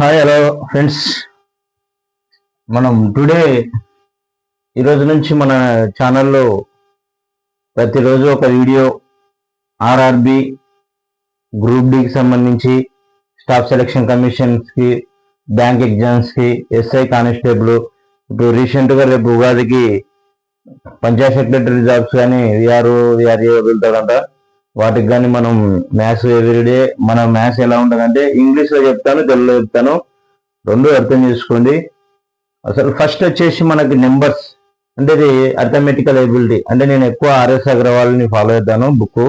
Hi hello friends. మనం today ఈరోజు నుంచి మన ఛానల్లో ప్రతిరోజు ఒక వీడియో ఆర్ఆర్బి గ్రూప్ డికి సంబంధించి స్టాఫ్ సెలక్షన్ కమిషన్స్కి బ్యాంక్ ఎగ్జామ్స్కి ఎస్ఐ కానిస్టేబుల్ ఇప్పుడు రీసెంట్గా రేపు ఉగాదికి పంచాయత్ సెక్రటరీ జాబ్స్ కానీ విఆర్ఏ వదులుతారంట. వాటికి కానీ మనం మ్యాథ్స్ ఎవ్రీడే మన మ్యాథ్స్ ఎలా ఉంటుందంటే ఇంగ్లీష్లో చెప్తాను, తెలుగులో చెప్తాను, రెండు అర్థం చేసుకోండి. అసలు ఫస్ట్ వచ్చేసి మనకి నెంబర్స్ అంటే ఇది అర్థమెటికల్ ఎబిలిటీ. అంటే నేను ఎక్కువ ఆర్ఎస్ అగ్రవాల్ని ఫాలో అవుతాను. బుక్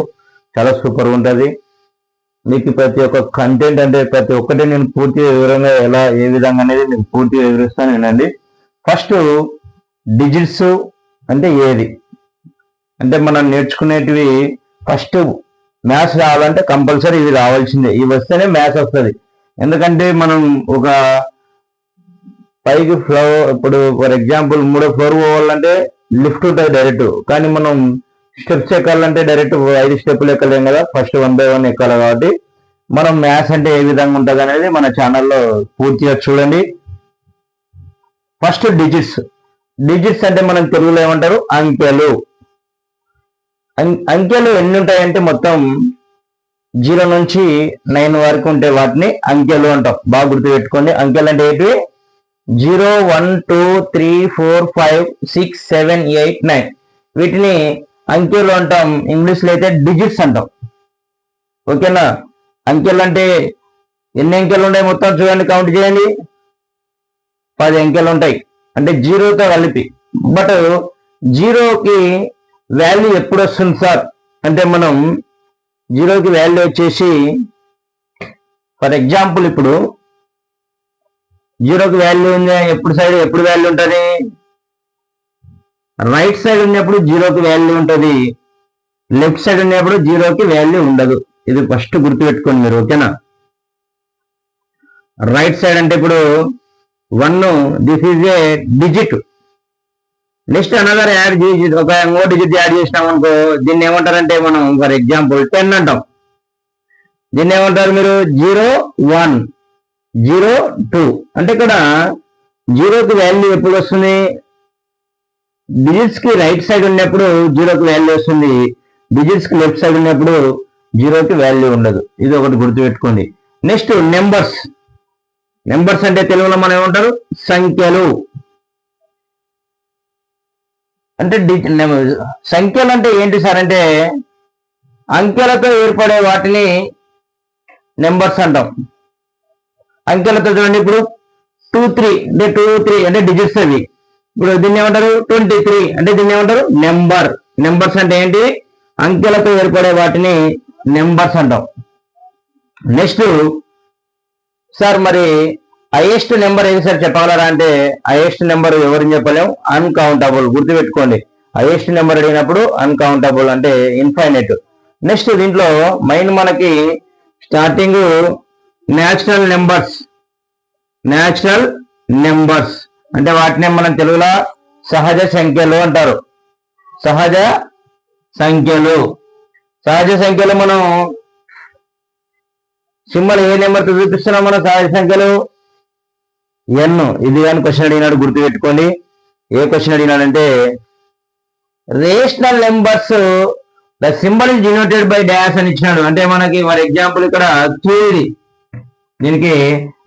చాలా సూపర్ ఉంటుంది. మీకు ప్రతి ఒక్క కంటెంట్ అంటే ప్రతి ఒక్కటి నేను పూర్తిగా వివరంగా ఏ విధంగా అనేది నేను పూర్తిగా వివరిస్తాను వినండి. ఫస్ట్ డిజిట్స్ అంటే ఏది అంటే మనం నేర్చుకునేటివి ఫస్ట్ మ్యాథ్స్ రావాలంటే కంపల్సరీ ఇవి రావాల్సిందే. ఇవి వస్తేనే మ్యాథ్స్ వస్తుంది. ఎందుకంటే మనం ఒక పైకి ఫ్లోర్ ఇప్పుడు ఫర్ ఎగ్జాంపుల్ 3వ ఫ్లోర్ పోవాలంటే లిఫ్ట్ ఉంటుంది డైరెక్ట్. కానీ మనం స్టెప్స్ ఎక్కాలంటే డైరెక్ట్ 5 స్టెప్పులు ఎక్కలేం కదా, ఫస్ట్ 1 by 1 ఎక్కాలి. కాబట్టి మనం మ్యాథ్స్ అంటే ఏ విధంగా ఉంటుంది అనేది మన ఛానల్లో పూర్తిగా చూడండి. ఫస్ట్ డిజిట్స్ అంటే మనం తెలుగులో ఏమంటారు, అంకెలు. అంకెలు ఎన్ని ఉంటాయంటే మొత్తం 0 నుంచి 9 వరకు ఉంటే వాటిని అంకెలు అంటాం. బాగా గుర్తుపెట్టుకోండి. అంకెలు అంటే ఏంటి? 0 1 2 3 4 5 6 7 8 9 వీటిని అంకెలు అంటాం. ఇంగ్లీష్లో అయితే డిజిట్స్ అంటాం. ఓకేనా? అంకెలు అంటే ఎన్ని అంకెలు ఉంటాయి మొత్తం చూడండి, కౌంట్ చేయండి. 10 అంకెలు ఉంటాయి అంటే 0తో కలిపి. బట్ 0కి వాల్యూ ఎప్పుడు వస్తుంది సార్ అంటే మనం 0కి వాల్యూ వచ్చేసి ఫర్ ఎగ్జాంపుల్ ఇప్పుడు 0కి వాల్యూ ఉంది ఎప్పుడు వాల్యూ ఉంటుంది? రైట్ సైడ్ ఉన్నప్పుడు 0కి వాల్యూ ఉంటుంది, లెఫ్ట్ సైడ్ ఉన్నప్పుడు 0కి వాల్యూ ఉండదు. ఇది ఫస్ట్ గుర్తుపెట్టుకోండి మీరు. ఓకేనా? రైట్ సైడ్ అంటే ఇప్పుడు 1 this is A digit. Next another add digit, ఒక ఇంకో డిజిట్ యాడ్ చేసినాం అనుకో, దీన్ని ఏమంటారంటే మనం ఫర్ ఎగ్జాంపుల్ 10 అంటాం. దీన్ని ఏమంటారు మీరు? 0 1 0 2 అంటే ఇక్కడ 0కి వాల్యూ ఎప్పుడు వస్తుంది? డిజిట్స్ కి రైట్ సైడ్ ఉన్నప్పుడు 0కి వాల్యూ వస్తుంది, డిజిట్స్ కి లెఫ్ట్ సైడ్ ఉన్నప్పుడు 0కి వాల్యూ ఉండదు. ఇది ఒకటి గుర్తుపెట్టుకోండి. నెక్స్ట్ నెంబర్స్ అంటే తెలుగులో మనం ఏమంటారు? సంఖ్యలు. అంటే సంఖ్యలు అంటే ఏంటి సార్ అంటే అంకెలతో ఏర్పడే వాటిని నెంబర్స్ అంటాం. అంకెలతో చూడండి, ఇప్పుడు 2 3 అంటే డిజిట్స్ అవి. ఇప్పుడు దీన్ని ఏమంటారు? 23 అంటే దీన్ని ఏమంటారు? నెంబర్స్ అంటే ఏంటి? అంకెలతో ఏర్పడే వాటిని నెంబర్స్ అంటాం. నెక్స్ట్ సార్ మరి హైయెస్ట్ నెంబర్ ఏది సార్ చెప్పగలరా అంటే హైయెస్ట్ నెంబర్ ఎవరిని చెప్పలేం, అన్కౌంటబుల్. గుర్తుపెట్టుకోండి. హైయెస్ట్ నెంబర్ అడిగినప్పుడు అన్కౌంటబుల్ అంటే ఇన్ఫైనైట్. నెక్స్ట్ దీంట్లో మైన్ మనకి స్టార్టింగ్ న్యాచురల్ నెంబర్స్ అంటే వాటిని మనం తెలుగులో సహజ సంఖ్యలు అంటారు. సహజ సంఖ్యలు మనం సింబల్ ఏ నెంబర్తో చూపిస్తున్నాం మనం సహజ సంఖ్యలు? ఎన్. ఇది కానీ క్వశ్చన్ అడిగినాడు, గుర్తుపెట్టుకోండి. ఏ క్వశ్చన్ అడిగినాడంటే rational numbers the symbol is denoted by dash అని ఇచ్చినాడు. అంటే మనకి ఫర్ ఎగ్జాంపుల్ ఇక్కడ క్యూ. దీనికి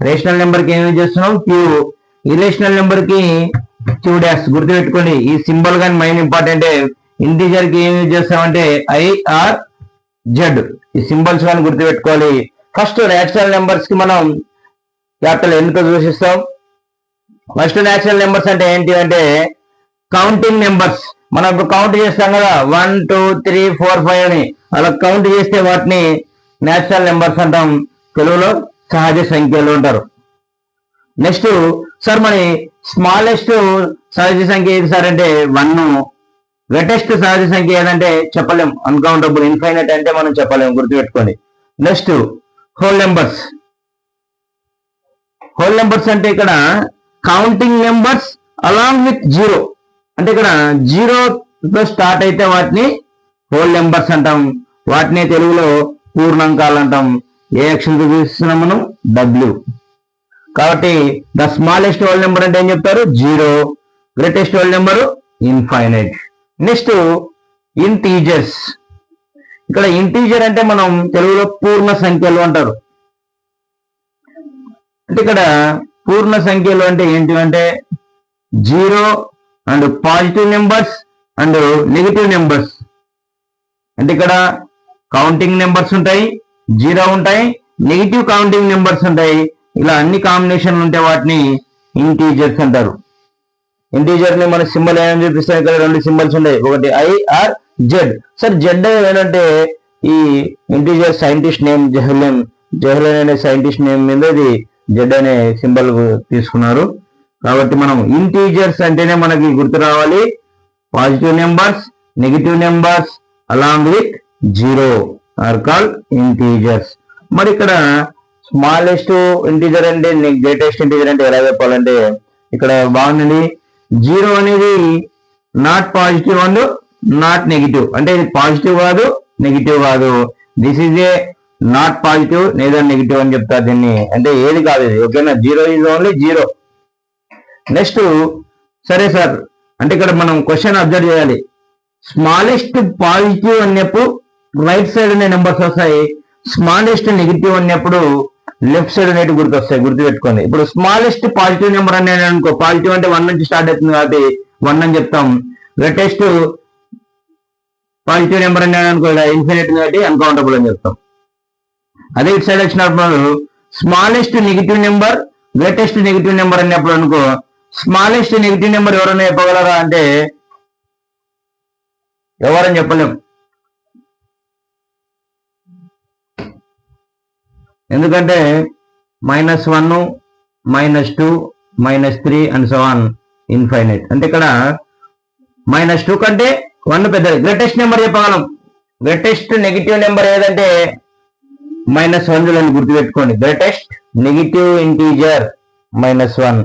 రేషనల్ నెంబర్ కి ఏం యూజ్ చేస్తున్నాం? క్యూ. ఇరేషనల్ నెంబర్ కి క్యూ డాష్. గుర్తుపెట్టుకోండి. ఈ సింబల్ కానీ మైన్ ఇంపార్టెంట్. ఇంటీజర్ కి ఏం యూజ్ చేస్తామంటే ఐఆర్ జెడ్. ఈ సింబల్స్ కానీ గుర్తుపెట్టుకోవాలి. ఫస్ట్ రేషనల్ నెంబర్స్ కి మనం క్యాపిటల్ ఎన్తో సూచిస్తాం. ఫస్ట్ న్యాచురల్ నెంబర్స్ అంటే ఏంటి అంటే కౌంటింగ్ నెంబర్స్. మనం ఇప్పుడు కౌంట్ చేస్తాం కదా 1 2 3 4 5 అని, అలా కౌంట్ చేస్తే వాటిని న్యాచురల్ నెంబర్స్ అంటాం. తెలుగులో సహజ సంఖ్యలు అంటారు. నెక్స్ట్ సార్ మరి స్మాలెస్ట్ సహజ సంఖ్య ఏది సార్ అంటే 1. గ్రేటెస్ట్ సహజ సంఖ్య ఏదంటే చెప్పలేం, అన్కౌంటబుల్. ఇన్ఫైనైట్ అంటే మనం చెప్పలేం, గుర్తుపెట్టుకోండి. నెక్స్ట్ హోల్ నెంబర్స్ అంటే ఇక్కడ కౌంటింగ్ నెంబర్స్ అలాంగ్ విత్ 0 అంటే ఇక్కడ 0తో స్టార్ట్ అయితే వాటిని హోల్ నెంబర్స్ అంటాం. వాటిని తెలుగులో పూర్ణాంకాలు అంటాం. ఏ అక్షరంతో చూపిస్తున్నాం మనం? W. కాబట్టి ద స్మాలెస్ట్ హోల్ నెంబర్ అంటే ఏం చెప్తారు? 0. Greatest whole number infinite. Next integers. ఇక్కడ ఇంటీజర్ అంటే మనం తెలుగులో పూర్ణ సంఖ్యలు అంటారు. అంటే ఇక్కడ పూర్ణ సంఖ్యలు అంటే ఏంటి అంటే 0 and positive numbers and negative numbers. అంటే ఇక్కడ కౌంటింగ్ నెంబర్స్ ఉంటాయి, 0 ఉంటాయి, నెగిటివ్ కౌంటింగ్ నెంబర్స్ ఉంటాయి. ఇలా అన్ని కాంబినేషన్లు ఉంటే వాటిని ఇంటీజర్స్ అంటారు. ఇంటీజర్ ని మన సింబల్ ఏమని చూపిస్తాయి? ఇక్కడ 2 సింబల్స్ ఉన్నాయి, ఒకటి IR Z. సార్ జెడ్ ఏంటంటే ఈ ఇంటీజర్ సైంటిస్ట్ నేమ్ జెహ్లెన్ అనే సైంటిస్ట్ నేమ్ మీద ఇది జెడ్ అనే సింబల్ తీసుకున్నారు. కాబట్టి మనం ఇంటీజర్స్ అంటేనే మనకి గుర్తు రావాలి positive numbers, negative numbers along with 0 are called integers. మరి ఇక్కడ స్మాలెస్ట్ ఇంటీజర్ అంటే గ్రేటెస్ట్ ఇంటీజర్ అంటే ఎలా చెప్పాలంటే ఇక్కడ బాగుందండి. 0 అనేది not positive and not negative. అంటే ఇది పాజిటివ్ కాదు, నెగిటివ్ కాదు. This is a not positive లేదా నెగిటివ్ అని చెప్తారు దీన్ని. అంటే ఏది కాదు ఇది. ఓకేనా? 0 ఈజ్ ఓన్లీ 0. నెక్స్ట్ సరే సార్, అంటే ఇక్కడ మనం క్వశ్చన్ అబ్జర్వ్ చేయాలి. స్మాలెస్ట్ పాజిటివ్ అన్నప్పుడు రైట్ సైడ్ అనే నెంబర్స్ వస్తాయి, స్మాలెస్ట్ నెగిటివ్ అన్నప్పుడు లెఫ్ట్ సైడ్ అనేవి గుర్తొస్తాయి. గుర్తుపెట్టుకోండి. ఇప్పుడు స్మాలెస్ట్ పాజిటివ్ నెంబర్ అనేది అనుకో, పాజిటివ్ అంటే 1 నుంచి స్టార్ట్ అవుతుంది కాబట్టి 1 అని చెప్తాం. గ్రేటెస్ట్ పాజిటివ్ నెంబర్ అనేది అనుకో ఇన్ఫినిట్ కాబట్టి అన్కౌంటబుల్ అని చెప్తాం. అదే ఇటు సైడ్ వచ్చినప్పుడు smallest negative number, greatest negative number అన్నప్పుడు అనుకో, స్మాలెస్ట్ నెగిటివ్ నెంబర్ ఎవరైనా చెప్పగలరా అంటే ఎవరని చెప్పలేం. ఎందుకంటే -1, -2, -3 అండ్ సో ఆన్ ఇన్ఫైనైట్. అంటే ఇక్కడ -2 కంటే 1 పెద్దది. గ్రేటెస్ట్ నెంబర్ చెప్పగలం. గ్రేటెస్ట్ నెగిటివ్ నెంబర్ ఏదంటే -1 అని గుర్తుపెట్టుకోండి. Greatest negative integer -1.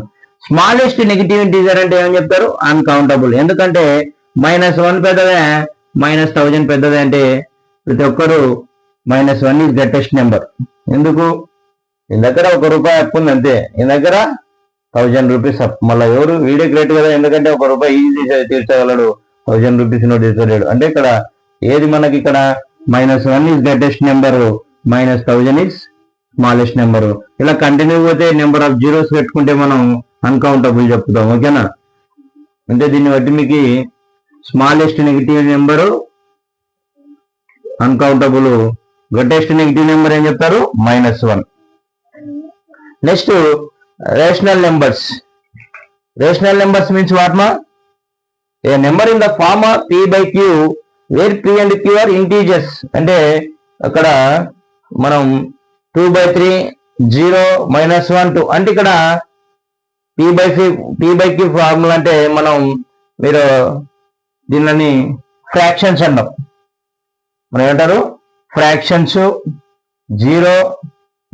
Smallest negative integer అంటే ఏమని చెప్తారు? అన్కౌంటబుల్. ఎందుకంటే -1 పెద్దదే, -1000 పెద్దదే. అంటే ప్రతి ఒక్కరు -1 ఈజ్ గ్రేటెస్ట్ నెంబర్. ఎందుకు? ఈ దగ్గర ₹1 అప్పు ఉంది అంతే, ఈ దగ్గర 1000 రూపీస్ అప్పు. మళ్ళీ ఎవరు? వీడే గ్రేట్ కదా, ఎందుకంటే ₹1 ఈజీ తీర్చగలడు, 1000 రూపీస్ నోట్ తీర్చలేడు. అంటే ఇక్కడ ఏది మనకి ఇక్కడ -1 is greatest number, -1000 is smallest number. ఇలా కంటిన్యూ పోతే నెంబర్ ఆఫ్ జీరోస్ పెట్టుకుంటే మనం అన్కౌంటబుల్ చెప్తాం. ఓకేనా? అంటే దీన్ని బట్టి మీకు smallest negative number uncountable, greatest negative number ఏం చెప్తారు? -1. Next rational numbers. Rational numbers means what మా? A number in the form of P/Q where P and Q are integers. అంటే అక్కడ మనం 2/3, 0, -1, 2. అంటే ఇక్కడ P/Q ఫార్ములా అంటే మనం మీరు దీనిని ఫ్రాక్షన్స్ అంటాం. మనం ఏమంటారు? ఫ్రాక్షన్స్. 0,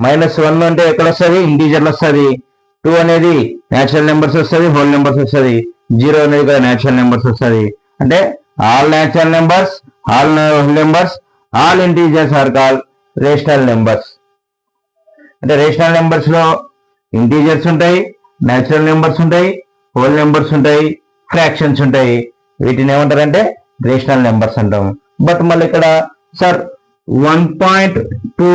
-1 అంటే ఎక్కడ వస్తుంది? ఇంటీజర్లు వస్తుంది. 2 అనేది న్యాచురల్ నెంబర్స్ వస్తుంది, హోల్ నెంబర్స్ వస్తుంది. 0 అనేది కూడా న్యాచురల్ నెంబర్స్ వస్తుంది. అంటే all natural numbers, all whole numbers, all integers are called rational numbers. అంటే రేషనల్ నెంబర్స్ లో ఇంటీజర్స్ ఉంటాయి, న్యాచురల్ నెంబర్స్ ఉంటాయి, హోల్ నెంబర్స్ ఉంటాయి, ఫ్రాక్షన్స్ ఉంటాయి. వీటిని ఏమంటారంటే రేషనల్ నెంబర్స్ అంటాం. బట్ మళ్ళీ ఇక్కడ సార్ 1.2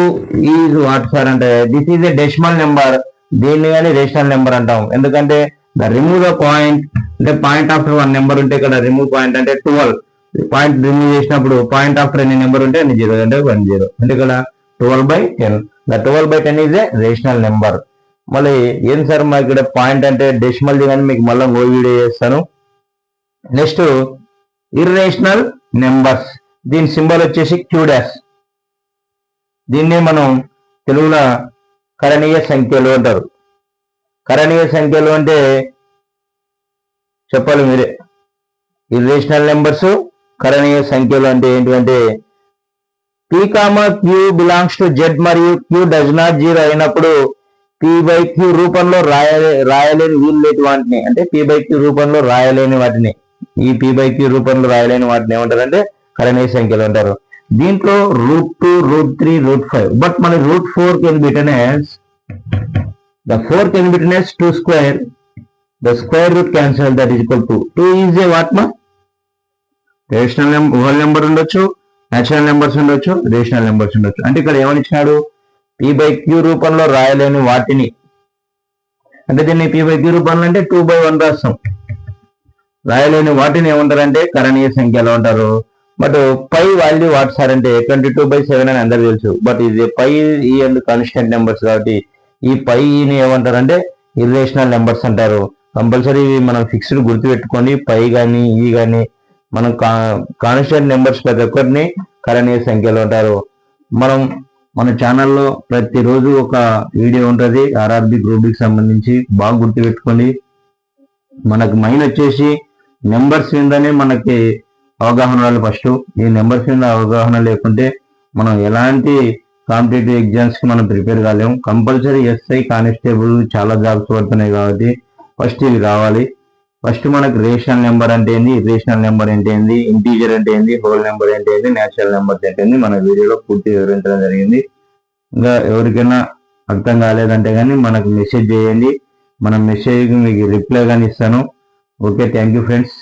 ఈజ్ వాట్ సార్ అంటే this is a decimal number. దీన్ని కానీ రేషనల్ నెంబర్ అంటాం. ఎందుకంటే ద రిమూవ్ ద పాయింట్, అంటే పాయింట్ ఆఫ్టర్ 1 నెంబర్ ఉంటే ఇక్కడ రిమూవ్ పాయింట్ అంటే 12. పాయింట్ రిమూవ్ చేసినప్పుడు పాయింట్ ఆఫ్టర్ ఎన్ని నెంబర్ ఉంటే అన్ని 0 అంటే 10. అంటే ఇక్కడ 12/10. The 12/10 is a rational number. మళ్ళీ ఏం సార్ మాకు ఇక్కడ పాయింట్ అంటే డెసిమల్ కానీ మీకు మళ్ళీ ఓ వీడియో చేస్తాను. Next irrational numbers. దీని సింబల్ వచ్చేసి Q'. దీన్ని మనం తెలుగులో కరణీయ సంఖ్యలు అంటారు. కరణీయ సంఖ్యలు అంటే చెప్పాలి మీరే. ఇర్రేషనల్ నెంబర్స్, కరణీయ సంఖ్యలు అంటే ఏంటంటే P, Q belongs to Z మరియు Q డస్ నాట్ 0 అయినప్పుడు P/Q రూపంలో రాయలేని వీళ్ళేటి వాటిని, అంటే P/Q రూపంలో రాయలేని వాటిని, ఈ P/Q రూపంలో రాయలేని వాటిని ఏమంటారంటే కరణీయ సంఖ్యలు అంటారు. దీంట్లో √2, √3, √5. బట్ మన √4 can be written as The 4 can be written as 2 square. The square root cancel, that is equal to 2 is a what ma? Rational number, whole number ఉండొచ్చు, నేచురల్ నెంబర్స్ ఉండొచ్చు, రేషనల్ నెంబర్స్ ఉండొచ్చు. అంటే ఇక్కడ ఏమని ఇచ్చినాడు, p/q రూపంలో రాయలేని వాటిని, అంటే దీన్ని p/q రూపంలో అంటే 2/1 రాస్తాం. రాయలేని వాటిని ఏమంటారంటే కరణీయ సంఖ్యలో ఉంటారు. But pi value what sir అంటే 22/7 అని అందరికి తెలుసు. బట్ ఇది పై ఈ అండ్ కాన్స్టెంట్ నెంబర్స్ కాబట్టి ఈ పైని ఏమంటారంటే ఇర్రేషనల్ నెంబర్స్ అంటారు. కంపల్సరీ మనం ఫిక్స్డ్ గుర్తు పెట్టుకొని పై కానీ ఈ కానీ మనం కాన్స్టెంట్ నెంబర్స్ ప్రతి ఒక్కరిని కరణీయ సంఖ్యలో ఉంటారు. మనం మన ఛానల్లో ప్రతిరోజు ఒక వీడియో ఉంటుంది ఆర్ఆర్బి గ్రూప్ కి సంబంధించి, బాగా గుర్తు పెట్టుకోండి. మనకు మైండ్ వచ్చేసి నెంబర్స్ మీదనే మనకి అవగాహన ఉండాలి ఫస్ట్. ఈ నెంబర్స్ మీద అవగాహన లేకుంటే మనం ఎలాంటి కాంపిటేటివ్ ఎగ్జామ్స్ కి మనం ప్రిపేర్ కాలేము. కంపల్సరీ ఎస్ఐ కానిస్టేబుల్ చాలా జాబ్స్ పడుతున్నాయి కాబట్టి ఫస్ట్ ఇవి రావాలి. ఫస్ట్ మనకు రేషనల్ నెంబర్ అంటే ఏంది, ఇర్రేషనల్ నెంబర్ అంటే ఏంది, ఇంటీజర్ అంటే ఏంది, హోల్ నెంబర్ అంటే ఏంది, నేచురల్ నెంబర్స్ అంటే ఏంది మన వీడియోలో పూర్తి వివరించడం జరిగింది. ఇంకా ఎవరికైనా అర్థం కాలేదంటే కానీ మనకు మెసేజ్ చేయండి, మనం మెసేజ్ మీకు రిప్లై కానీ ఇస్తాను. Okay, thank you friends.